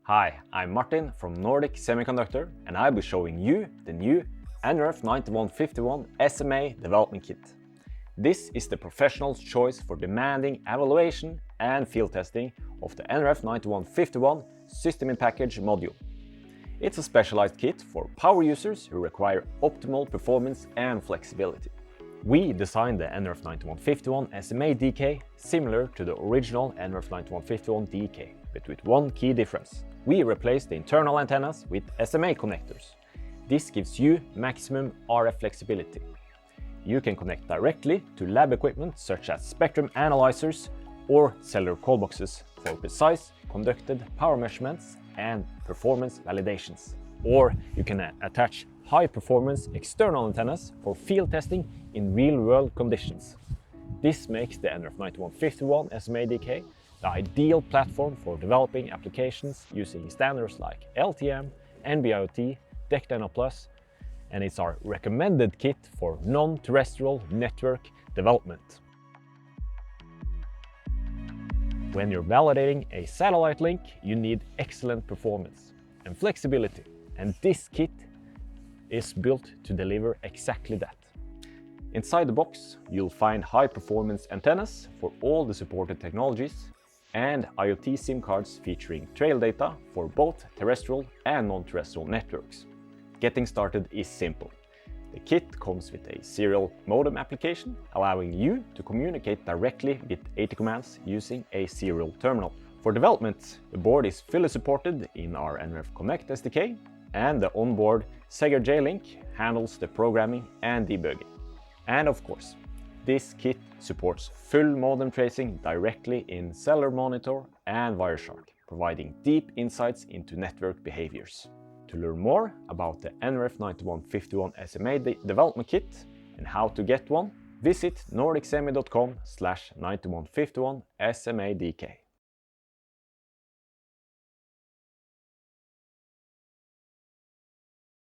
Hi, I'm Martin from Nordic Semiconductor and I'll be showing you the new nRF9151 SMA development kit. This is the professional's choice for demanding evaluation and field testing of the nRF9151 System-in-Package module. It's a specialized kit for power users who require optimal performance and flexibility. We designed the nRF9151 SMA DK similar to the original nRF9151 DK, but with one key difference. We replaced the internal antennas with SMA connectors. This gives you maximum RF flexibility. You can connect directly to lab equipment such as spectrum analyzers or cellular call boxes for precise conducted power measurements and performance validations. Or you can attach high-performance external antennas for field testing in real-world conditions. This makes the nRF9151 SMA DK the ideal platform for developing applications using standards like LTM, NB-IoT, DECT Plus, and it's our recommended kit for non-terrestrial network development. When you're validating a satellite link, you need excellent performance and flexibility, and this kit is built to deliver exactly that. Inside the box, you'll find high-performance antennas for all the supported technologies and IoT SIM cards featuring trail data for both terrestrial and non-terrestrial networks. Getting started is simple. The kit comes with a serial modem application, allowing you to communicate directly with AT commands using a serial terminal. For development, the board is fully supported in our nRF Connect SDK, and the onboard Sega J-Link handles the programming and debugging. And of course, this kit supports full modem tracing directly in Cellular Monitor and Wireshark, providing deep insights into network behaviors. To learn more about the nRF9151 SMA development kit and how to get one, visit nordicsemi.com/9151 SMA DK.